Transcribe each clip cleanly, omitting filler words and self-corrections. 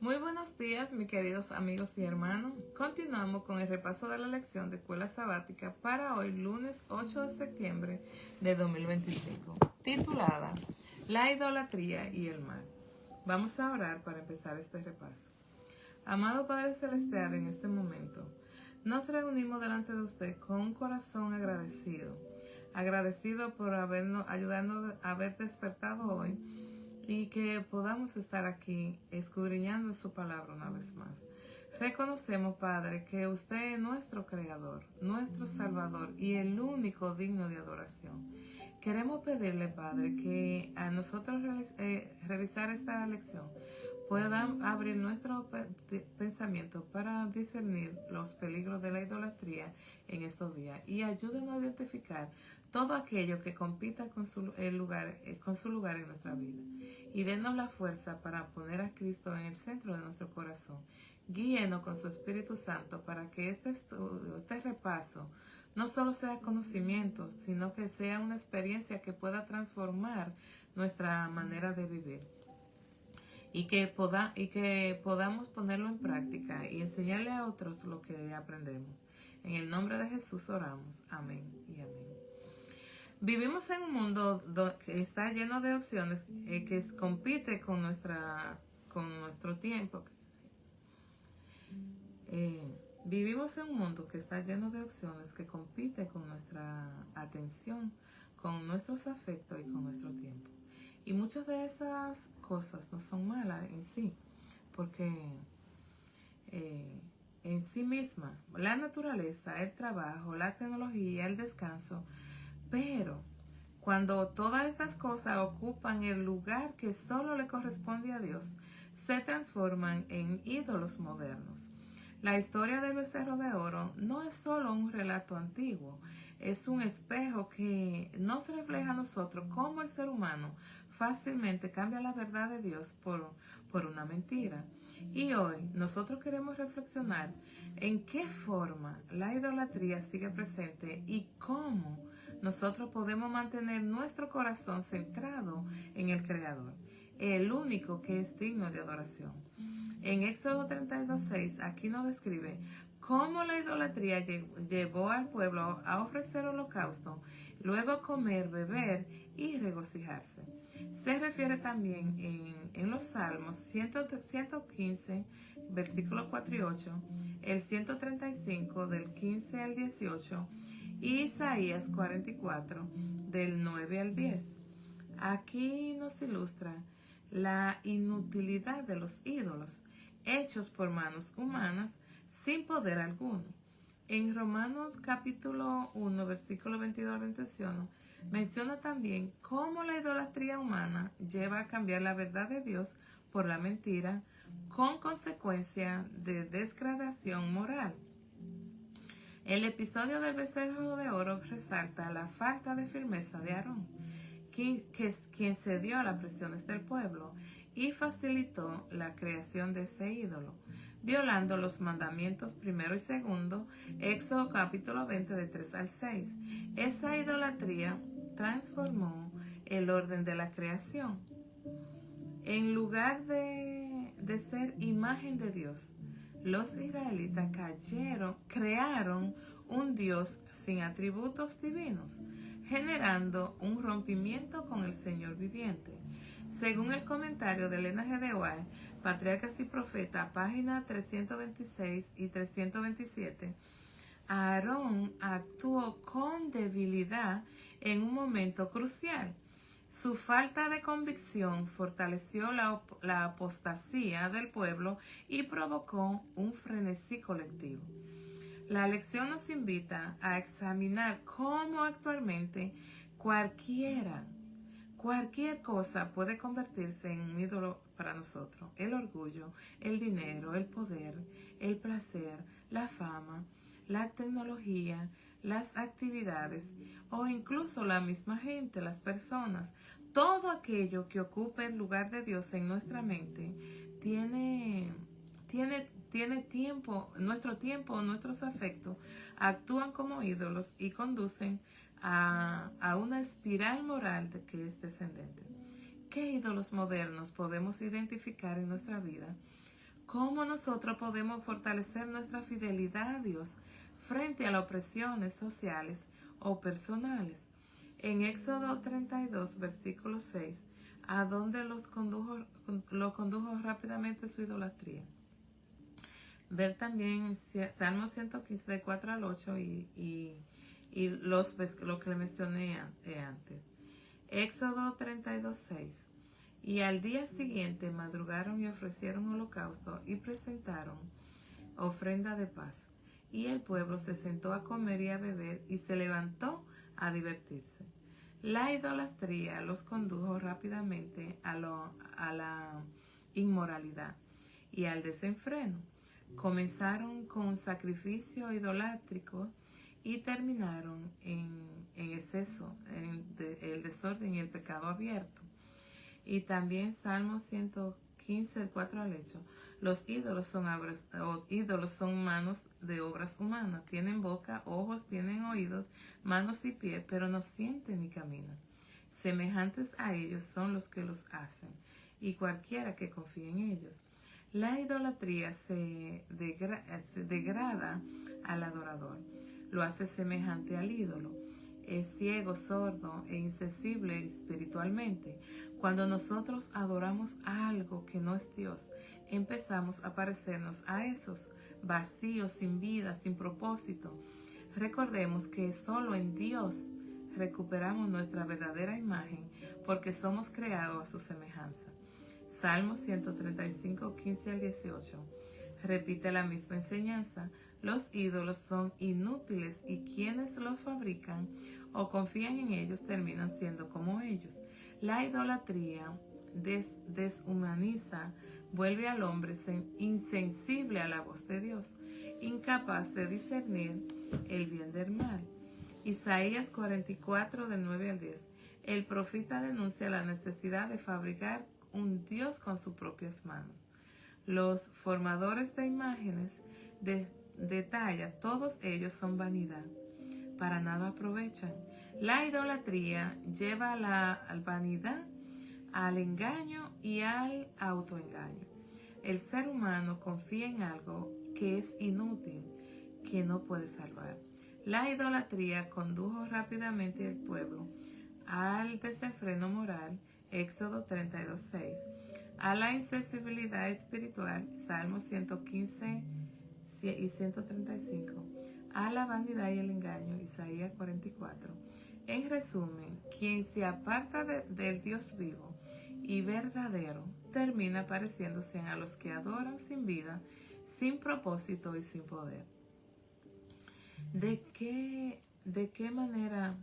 Muy buenos días, mis queridos amigos y hermanos. Continuamos con el repaso de la lección de escuela sabática para hoy, lunes 8 de septiembre de 2025, titulada La idolatría y el mal. Vamos a orar para empezar este repaso. Amado Padre Celestial, en este momento, nos reunimos delante de usted con un corazón agradecido por ayudarnos a haber despertado hoy y que podamos estar aquí escudriñando su palabra una vez más. Reconocemos, Padre, que usted es nuestro Creador, nuestro Salvador y el único digno de adoración. Queremos pedirle, Padre, que a nosotros revisar esta lección puedan abrir nuestro pensamiento para discernir los peligros de la idolatría en estos días y ayúdenos a identificar todo aquello que compita con su lugar en nuestra vida. Y denos la fuerza para poner a Cristo en el centro de nuestro corazón. Guíenos con su Espíritu Santo para que este estudio, este repaso, no solo sea conocimiento, sino que sea una experiencia que pueda transformar nuestra manera de vivir. Y que podamos ponerlo en práctica y enseñarle a otros lo que aprendemos. En el nombre de Jesús oramos. Amén y amén. Vivimos en un mundo que está lleno de opciones que compite con nuestro tiempo. Vivimos en un mundo que está lleno de opciones que compite con nuestra atención, con nuestros afectos y con nuestro tiempo. Y muchas de esas cosas no son malas en sí, porque en sí misma, la naturaleza, el trabajo, la tecnología, el descanso, pero cuando todas estas cosas ocupan el lugar que solo le corresponde a Dios, se transforman en ídolos modernos. La historia del becerro de oro no es solo un relato antiguo, es un espejo que nos refleja a nosotros cómo el ser humano fácilmente cambia la verdad de Dios por una mentira. Y hoy nosotros queremos reflexionar en qué forma la idolatría sigue presente y cómo nosotros podemos mantener nuestro corazón centrado en el Creador, el único que es digno de adoración. En Éxodo 32:6 aquí nos describe cómo la idolatría llevó al pueblo a ofrecer holocausto, luego comer, beber y regocijarse. Se refiere también en los Salmos 115, versículos 4 y 8, el 135 del 15 al 18 y Isaías 44 del 9 al 10. Aquí nos ilustra la inutilidad de los ídolos hechos por manos humanas sin poder alguno. En Romanos capítulo 1, versículo 22 al 21, menciona también cómo la idolatría humana lleva a cambiar la verdad de Dios por la mentira, con consecuencia de degradación moral. El episodio del becerro de oro resalta la falta de firmeza de Aarón, quien cedió a las presiones del pueblo y facilitó la creación de ese ídolo, violando los mandamientos primero y segundo, Éxodo capítulo 20 de 3 al 6. Esa idolatría transformó el orden de la creación. En lugar de ser imagen de Dios, los israelitas crearon un Dios sin atributos divinos, generando un rompimiento con el Señor viviente. Según el comentario de Elena G. de White, Patriarcas y Profetas, páginas 326 y 327, Aarón actuó con debilidad en un momento crucial. Su falta de convicción fortaleció la apostasía del pueblo y provocó un frenesí colectivo. La lección nos invita a examinar cómo actualmente cualquier cosa puede convertirse en un ídolo para nosotros. El orgullo, el dinero, el poder, el placer, la fama, la tecnología, las actividades o incluso la misma gente, las personas. Todo aquello que ocupe el lugar de Dios en nuestra mente tiene tiempo, nuestros afectos actúan como ídolos y conducen a una espiral moral que es descendente. ¿Qué ídolos modernos podemos identificar en nuestra vida? ¿Cómo nosotros podemos fortalecer nuestra fidelidad a Dios frente a las opresiones sociales o personales? En Éxodo 32, versículo 6, ¿a dónde lo condujo rápidamente su idolatría? Ver también Salmo 115, de 4 al 8 y lo que le mencioné antes. Éxodo 32, 6. Y al día siguiente madrugaron y ofrecieron holocausto y presentaron ofrenda de paz. Y el pueblo se sentó a comer y a beber y se levantó a divertirse. La idolatría los condujo rápidamente a la inmoralidad y al desenfreno. Comenzaron con sacrificio idolátrico y terminaron en exceso, el desorden y el pecado abierto. Y también Salmo 115, del 4 al 8. Los ídolos son manos de obras humanas. Tienen boca, ojos, tienen oídos, manos y pies, pero no sienten ni caminan. Semejantes a ellos son los que los hacen, y cualquiera que confíe en ellos. La idolatría se degrada al adorador, lo hace semejante al ídolo. Es ciego, sordo e insensible espiritualmente. Cuando nosotros adoramos a algo que no es Dios, empezamos a parecernos a esos, vacíos, sin vida, sin propósito. Recordemos que solo en Dios recuperamos nuestra verdadera imagen, porque somos creados a su semejanza. Salmo 135, 15 al 18. Repite la misma enseñanza. Los ídolos son inútiles y quienes los fabrican o confían en ellos terminan siendo como ellos. La idolatría deshumaniza, vuelve al hombre insensible a la voz de Dios, incapaz de discernir el bien del mal. Isaías 44, del 9 al 10. El profeta denuncia la necesidad de fabricar un Dios con sus propias manos. Los formadores de imágenes detalla, todos ellos son vanidad, para nada aprovechan. La idolatría lleva a la vanidad, al engaño y al autoengaño. El ser humano confía en algo que es inútil, que no puede salvar. La idolatría condujo rápidamente al pueblo al desenfreno moral, Éxodo 32, 6, a la insensibilidad espiritual, Salmos 115 y 135, a la vanidad y el engaño, Isaías 44. En resumen, quien se aparta del Dios vivo y verdadero termina pareciéndose a los que adoran sin vida, sin propósito y sin poder. ¿De qué manera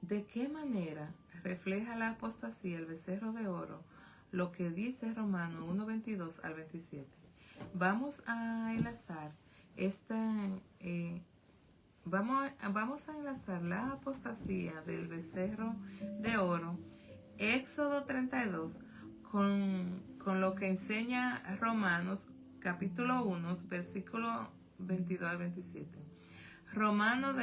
¿de qué manera refleja la apostasía el becerro de oro lo que dice Romanos 1, 22 al 27? Vamos a enlazar vamos a enlazar la apostasía del becerro de oro, Éxodo 32, con lo que enseña Romanos capítulo 1, versículo 22 al 27. Romanos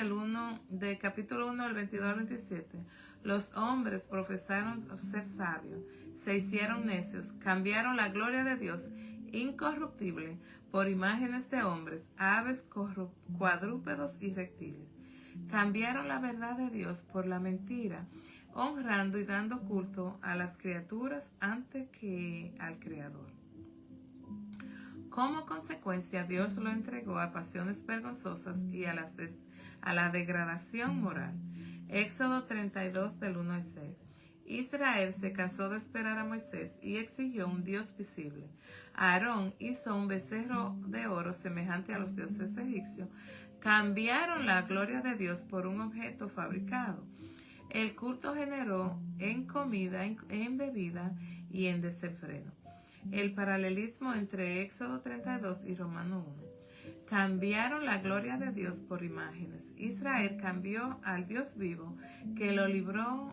del capítulo 1 al 22 al 27. Los hombres profesaron ser sabios, se hicieron necios, cambiaron la gloria de Dios incorruptible por imágenes de hombres, aves, cuadrúpedos y reptiles. Cambiaron la verdad de Dios por la mentira, honrando y dando culto a las criaturas antes que al Creador. Como consecuencia, Dios lo entregó a pasiones vergonzosas y a la degradación moral. Éxodo 32, del 1 al 6. Israel se cansó de esperar a Moisés y exigió un Dios visible. Aarón hizo un becerro de oro semejante a los dioses egipcios. Cambiaron la gloria de Dios por un objeto fabricado. El culto generó en comida, en bebida y en desenfreno. El paralelismo entre Éxodo 32 y Romano 1. Cambiaron la gloria de Dios por imágenes. Israel cambió al Dios vivo que lo libró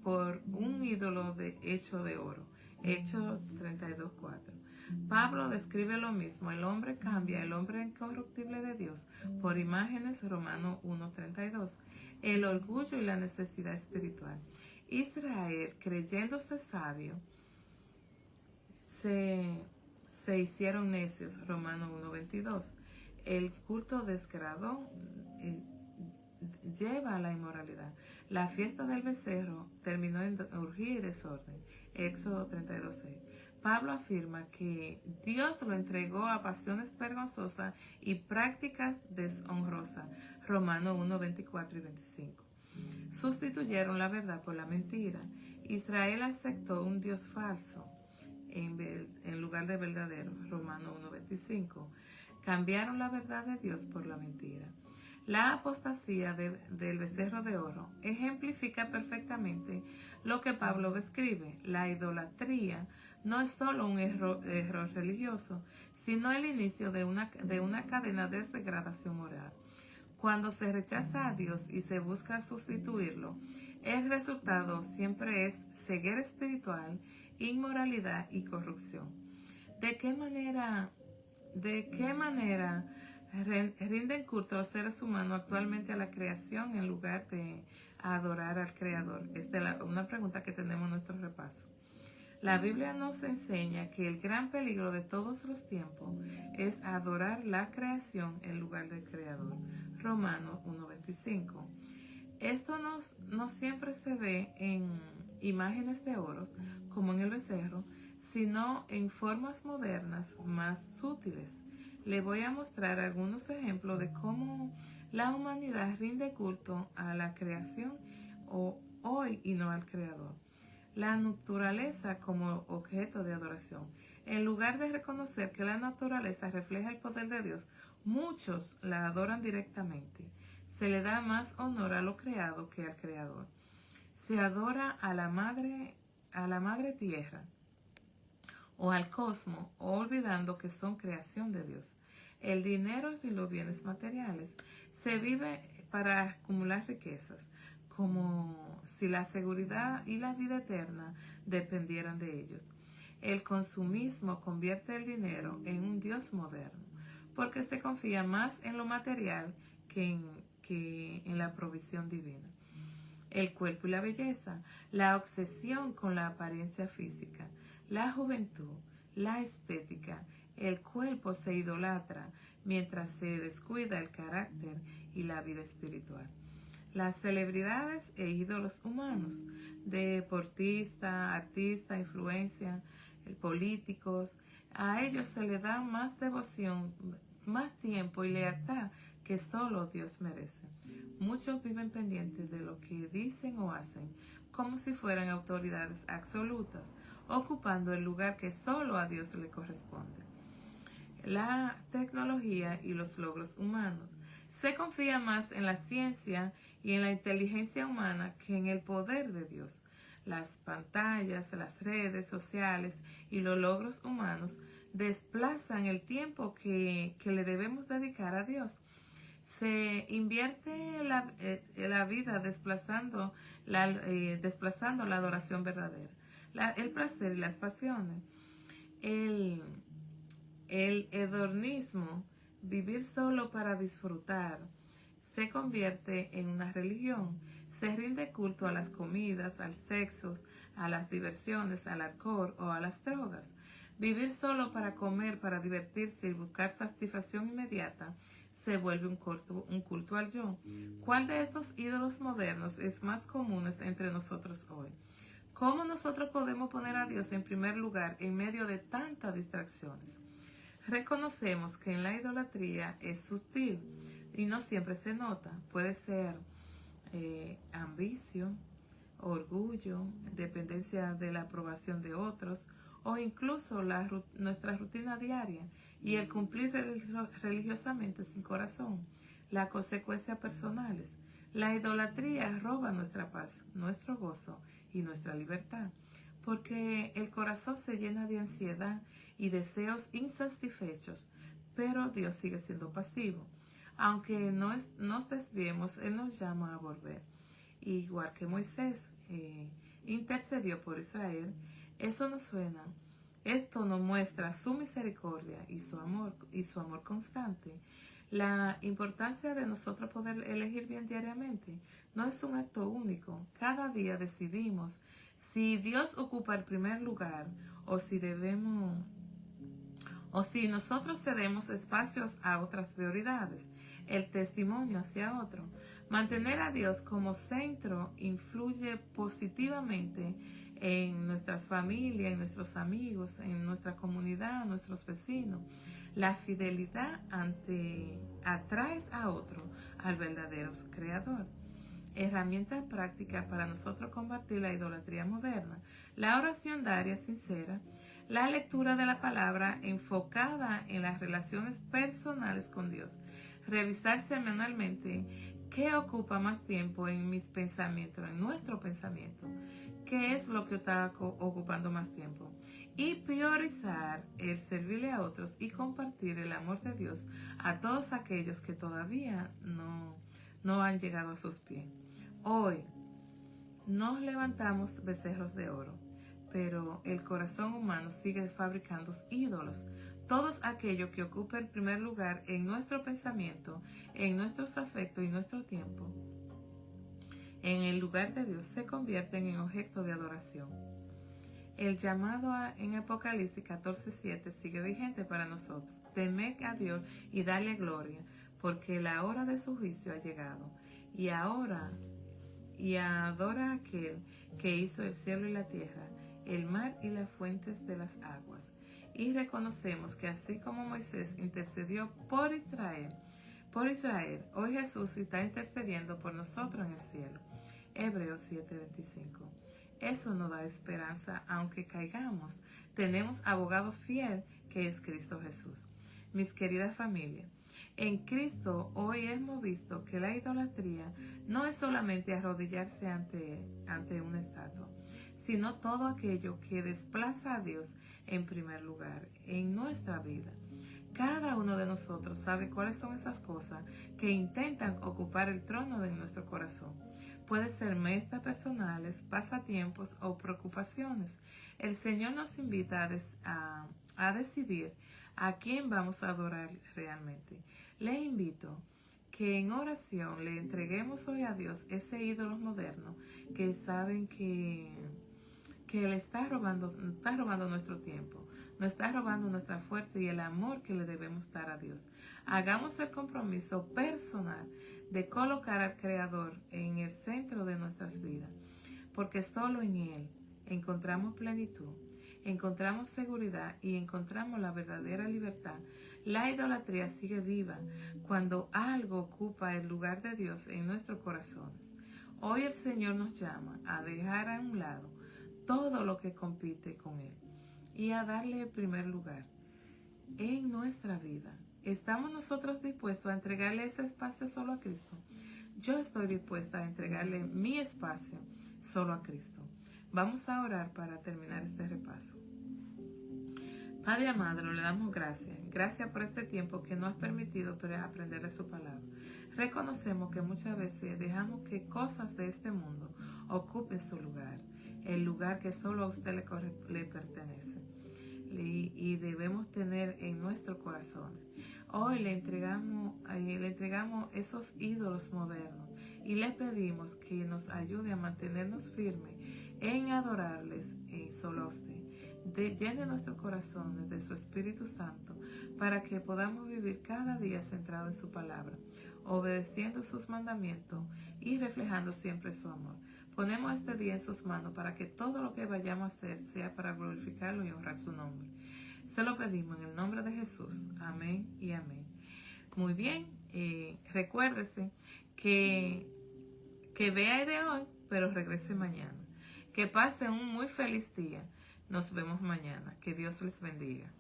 por un ídolo hecho de oro. Hechos 32:4. Pablo describe lo mismo. El hombre cambia, el hombre incorruptible de Dios, por imágenes. Romanos 1:32. El orgullo y la necesidad espiritual. Israel, creyéndose sabio, se hicieron necios. Romanos 1:22. El culto desgradó lleva a la inmoralidad. La fiesta del becerro terminó en orgía y desorden. Éxodo 32:6. Pablo afirma que Dios lo entregó a pasiones vergonzosas y prácticas deshonrosas. Romanos 1:24 y 25. Sustituyeron la verdad por la mentira. Israel aceptó un Dios falso en lugar de verdadero. Romanos 1:25. Cambiaron la verdad de Dios por la mentira. La apostasía del becerro de oro ejemplifica perfectamente lo que Pablo describe. La idolatría no es solo un error religioso, sino el inicio de una cadena de degradación moral. Cuando se rechaza a Dios y se busca sustituirlo, el resultado siempre es ceguera espiritual, inmoralidad y corrupción. ¿De qué manera rinden culto los seres humanos actualmente a la creación en lugar de adorar al Creador? Esta es una pregunta que tenemos en nuestro repaso. La Biblia nos enseña que el gran peligro de todos los tiempos es adorar la creación en lugar del Creador. Romanos 1:25. Esto no siempre se ve en imágenes de oro, como en el becerro, sino en formas modernas más sutiles. Le voy a mostrar algunos ejemplos de cómo la humanidad rinde culto a la creación hoy y no al Creador. La naturaleza como objeto de adoración. En lugar de reconocer que la naturaleza refleja el poder de Dios, muchos la adoran directamente. Se le da más honor a lo creado que al Creador. Se adora a la madre tierra o al cosmos, olvidando que son creación de Dios. El dinero y los bienes materiales. Se vive para acumular riquezas, como si la seguridad y la vida eterna dependieran de ellos. El consumismo convierte el dinero en un Dios moderno, porque se confía más en lo material que en la provisión divina. El cuerpo y la belleza, la obsesión con la apariencia física, la juventud, la estética. El cuerpo se idolatra mientras se descuida el carácter y la vida espiritual. Las celebridades e ídolos humanos, deportistas, artistas, influencia, políticos, a ellos se les da más devoción, más tiempo y lealtad que solo Dios merece. Muchos viven pendientes de lo que dicen o hacen, como si fueran autoridades absolutas, ocupando el lugar que solo a Dios le corresponde. La tecnología y los logros humanos. Se confía más en la ciencia y en la inteligencia humana que en el poder de Dios. Las pantallas, las redes sociales y los logros humanos desplazan el tiempo que le debemos dedicar a Dios. Se invierte la vida desplazando la adoración verdadera, el placer y las pasiones. El hedonismo, vivir solo para disfrutar, se convierte en una religión. Se rinde culto a las comidas, al sexo, a las diversiones, al alcohol o a las drogas. Vivir solo para comer, para divertirse y buscar satisfacción inmediata se vuelve un culto al yo. ¿Cuál de estos ídolos modernos es más común entre nosotros hoy? ¿Cómo nosotros podemos poner a Dios en primer lugar en medio de tantas distracciones? Reconocemos que en la idolatría es sutil y no siempre se nota. Puede ser ambición, orgullo, dependencia de la aprobación de otros o incluso nuestra rutina diaria y el cumplir religiosamente sin corazón. Las consecuencias personales. La idolatría roba nuestra paz, nuestro gozo y nuestra libertad, porque el corazón se llena de ansiedad y deseos insatisfechos, pero Dios sigue siendo pasivo. Aunque nos desviemos, Él nos llama a volver. Igual que Moisés, intercedió por Israel. Eso nos suena. Esto nos muestra su misericordia y su amor constante. La importancia de nosotros poder elegir bien diariamente no es un acto único. Cada día decidimos si Dios ocupa el primer lugar o si nosotros cedemos espacios a otras prioridades, el testimonio hacia otro. Mantener a Dios como centro influye positivamente en nuestras familias, en nuestros amigos, en nuestra comunidad, en nuestros vecinos. La fidelidad atrae a otro al verdadero creador. Herramientas prácticas para nosotros combatir la idolatría moderna: la oración diaria sincera, la lectura de la palabra enfocada en las relaciones personales con Dios, revisar semanalmente qué ocupa más tiempo en mis pensamientos, en nuestro pensamiento, qué es lo que está ocupando más tiempo, y priorizar el servirle a otros y compartir el amor de Dios a todos aquellos que todavía no han llegado a sus pies. Hoy nos levantamos becerros de oro, pero el corazón humano sigue fabricando ídolos. Todos aquellos que ocupen el primer lugar en nuestro pensamiento, en nuestros afectos y nuestro tiempo, en el lugar de Dios, se convierten en objeto de adoración. El llamado en Apocalipsis 14:7 sigue vigente para nosotros. Temed a Dios y dale gloria, porque la hora de su juicio ha llegado. Y adora a aquel que hizo el cielo y la tierra, el mar y las fuentes de las aguas. Y reconocemos que así como Moisés intercedió por Israel, hoy Jesús está intercediendo por nosotros en el cielo. Hebreos 7:25. Eso nos da esperanza, aunque caigamos. Tenemos abogado fiel, que es Cristo Jesús. Mis queridas familias, en Cristo hoy hemos visto que la idolatría no es solamente arrodillarse ante una estatua, sino todo aquello que desplaza a Dios en primer lugar en nuestra vida. Cada uno de nosotros sabe cuáles son esas cosas que intentan ocupar el trono de nuestro corazón. Puede ser metas personales, pasatiempos o preocupaciones. El Señor nos invita a decidir a quién vamos a adorar realmente. Le invito que en oración le entreguemos hoy a Dios ese ídolo moderno que saben que le está robando nuestro tiempo, nos está robando nuestra fuerza y el amor que le debemos dar a Dios. Hagamos el compromiso personal de colocar al Creador en el centro de nuestras vidas, porque solo en Él encontramos plenitud, encontramos seguridad y encontramos la verdadera libertad. La idolatría sigue viva cuando algo ocupa el lugar de Dios en nuestros corazones. Hoy el Señor nos llama a dejar a un lado todo lo que compite con Él y a darle el primer lugar en nuestra vida. ¿Estamos nosotros dispuestos a entregarle ese espacio solo a Cristo? Yo estoy dispuesta a entregarle mi espacio solo a Cristo. Vamos a orar para terminar este repaso. Padre amado, le damos gracias. Gracias por este tiempo que nos has permitido aprender de su palabra. Reconocemos que muchas veces dejamos que cosas de este mundo ocupen su lugar, el lugar que solo a usted le pertenece. Y debemos tener en nuestros corazones. Hoy le entregamos esos ídolos modernos y le pedimos que nos ayude a mantenernos firmes en adorarles solo a usted. Llene nuestros corazones de su Espíritu Santo para que podamos vivir cada día centrado en su palabra, obedeciendo sus mandamientos y reflejando siempre su amor. Ponemos este día en sus manos para que todo lo que vayamos a hacer sea para glorificarlo y honrar su nombre. Se lo pedimos en el nombre de Jesús. Amén y amén. Muy bien, recuérdese que vea de hoy, pero regrese mañana. Que pase un muy feliz día. Nos vemos mañana. Que Dios les bendiga.